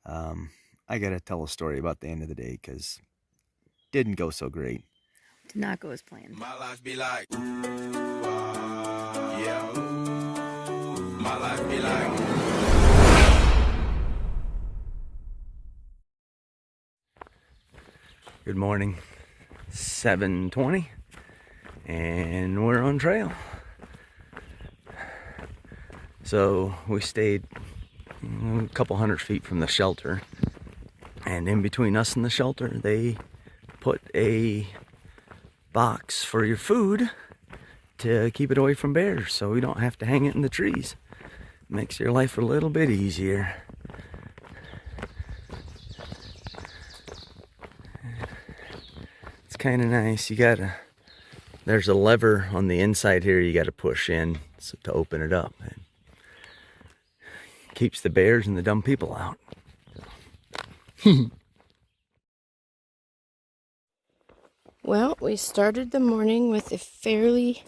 I gotta tell a story about the end of the day because didn't go so great. Did not go as planned. My life be like, yeah. My life be like. Good morning, 7:20, and we're on trail. So we stayed a couple hundred feet from the shelter, and in between us and the shelter, they put a box for your food to keep it away from bears, so we don't have to hang it in the trees. Makes your life a little bit easier. It's kind of nice. There's a lever on the inside here you got to push in to open it up. It keeps the bears and the dumb people out. Well, we started the morning with a fairly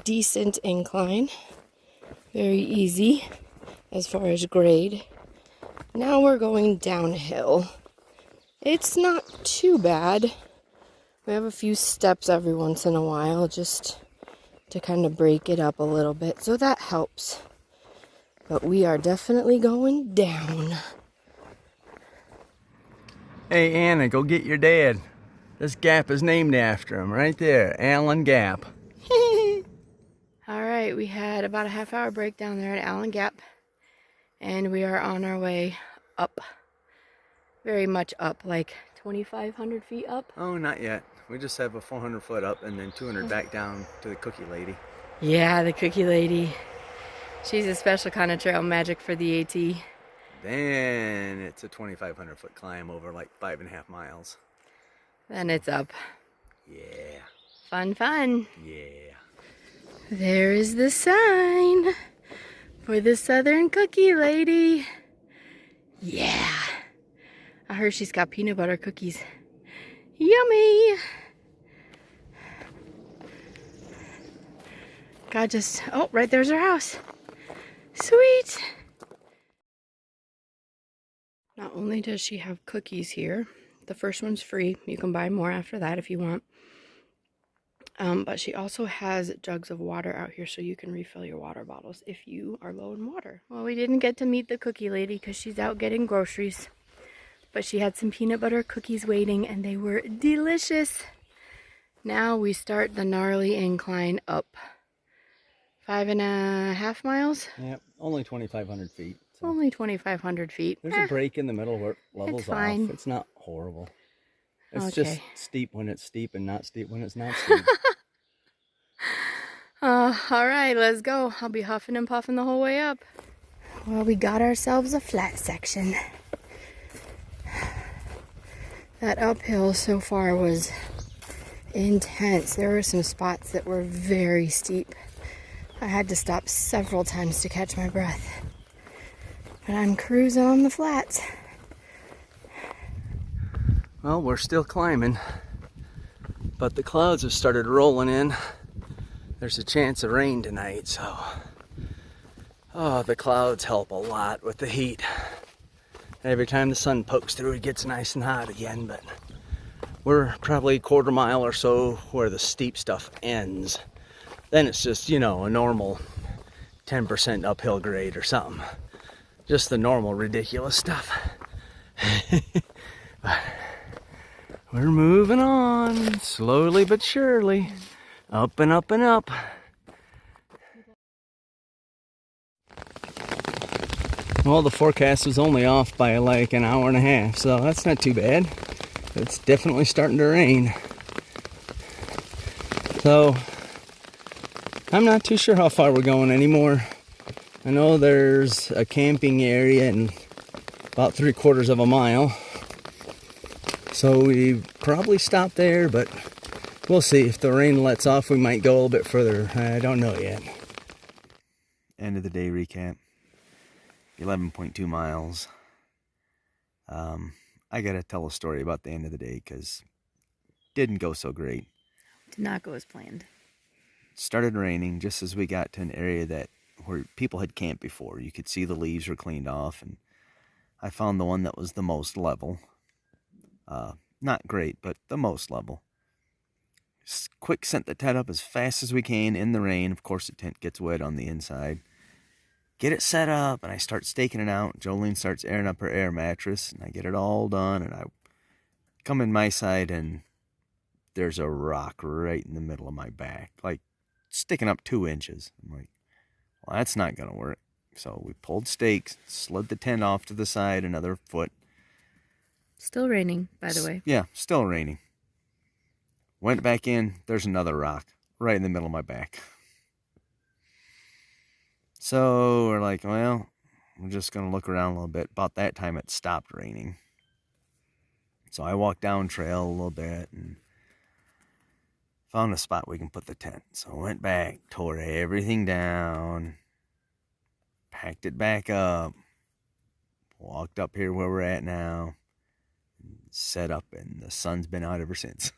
decent incline. Very easy as far as grade. Now we're going downhill. It's not too bad. We have a few steps every once in a while just to kind of break it up a little bit, so that helps. But we are definitely going down. Hey Anna, go get your dad. This gap is named after him right there, Allen Gap. All right, we had about a half-hour break down there at Allen Gap, and we are on our way up. Very much up, like 2,500 feet up. Oh, not yet. We just have a 400 foot up and then 200 back down to the cookie lady. Yeah, the cookie lady. She's a special kind of trail magic for the AT. Then it's a 2,500 foot climb over like 5.5 miles. Then it's up. Yeah. Fun, fun. Yeah. There is the sign for the Southern Cookie Lady. Yeah. I heard she's got peanut butter cookies. Yummy. God just, oh, right there's her house. Sweet. Not only does she have cookies here, the first one's free. You can buy more after that if you want. But she also has jugs of water out here so you can refill your water bottles if you are low in water. Well, we didn't get to meet the cookie lady because she's out getting groceries. But she had some peanut butter cookies waiting and they were delicious. Now we start the gnarly incline up. 5.5 miles? Yep, only 2,500 feet. So. Only 2,500 feet. There's a break in the middle where it levels it's fine. off. It's not horrible. It's Okay. just steep when it's steep and not steep when it's not steep. All right, let's go. I'll be huffing and puffing the whole way up. Well, we got ourselves a flat section. That uphill so far was intense. There were some spots that were very steep. I had to stop several times to catch my breath. But I'm cruising on the flats. Well, we're still climbing, but the clouds have started rolling in. There's a chance of rain tonight, so the clouds help a lot with the heat. Every time the sun pokes through, it gets nice and hot again, but we're probably a quarter mile or so where the steep stuff ends. Then it's just, a normal 10% uphill grade or something. Just the normal ridiculous stuff. But we're moving on, slowly but surely. Up and up and up. Well, the forecast was only off by like an hour and a half, so that's not too bad. It's definitely starting to rain. So, I'm not too sure how far we're going anymore. I know there's a camping area in about 3/4 of a mile. So we probably stop there, but we'll see. If the rain lets off, we might go a little bit further. I don't know yet. End of the day recap. 11.2 miles. I gotta tell a story about the end of the day because didn't go so great. Did not go as planned. It started raining just as we got to an area where people had camped before. You could see the leaves were cleaned off, and I found the one that was the most level. Not great, but the most level. Quick sent the tent up as fast as we can in the rain. Of course, the tent gets wet on the inside. Get it set up, and I start staking it out. Jolene starts airing up her air mattress, and I get it all done, and I come in my side, and there's a rock right in the middle of my back, like sticking up 2 inches. I'm like, well, that's not going to work. So we pulled stakes, slid the tent off to the side another foot. Still raining, by the way. Yeah, still raining. Went back in, there's another rock right in the middle of my back. So we're like, well, we're just going to look around a little bit. About that time, it stopped raining. So I walked down trail a little bit and found a spot we can put the tent. So I went back, tore everything down, packed it back up, walked up here where we're at now, set up, and the sun's been out ever since.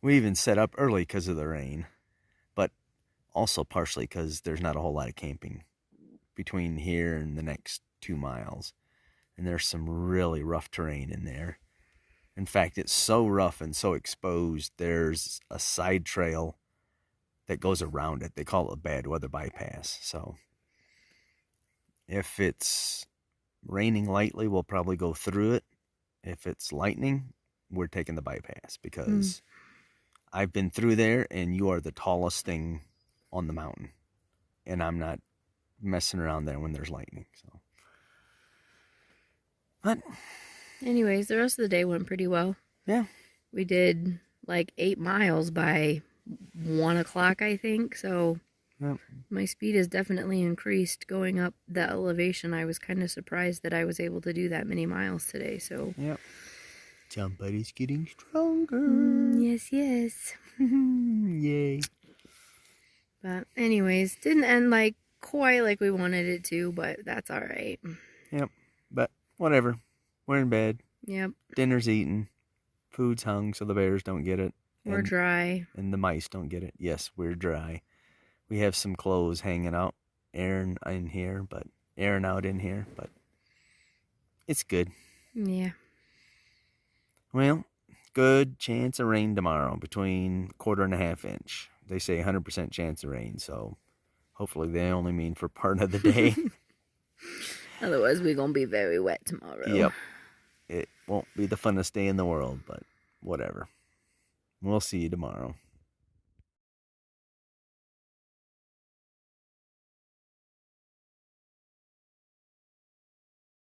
We even set up early because of the rain, but also partially because there's not a whole lot of camping between here and the next 2 miles. And there's some really rough terrain in there. In fact, it's so rough and so exposed, there's a side trail that goes around it. They call it a bad weather bypass. So if it's raining lightly, we'll probably go through it. If it's lightning, we're taking the bypass, because I've been through there, and you are the tallest thing on the mountain. And I'm not messing around there when there's lightning. So, but Anyways, the rest of the day went pretty well. yeah, We did like 8 miles by 1 o'clock, I think. So Yep. my speed has definitely increased going up the elevation. I was kind of surprised that I was able to do that many miles today. So Yep. Somebody's getting stronger. yes, yes. Yay. But anyways, didn't end like quite like we wanted it to, but that's all right. Yep. But whatever. We're in bed. Yep. Dinner's eaten. Food's hung so the bears don't get it. We're dry. And the mice don't get it. Yes, we're dry. We have some clothes hanging out. Airing in here, but airing out in here, but it's good. Yeah. Well, good chance of rain tomorrow, between 1/4 and 1/2 inch. They say 100% chance of rain, so hopefully they only mean for part of the day. Otherwise, we're going to be very wet tomorrow. Yep. It won't be the funnest day in the world, but whatever. We'll see you tomorrow.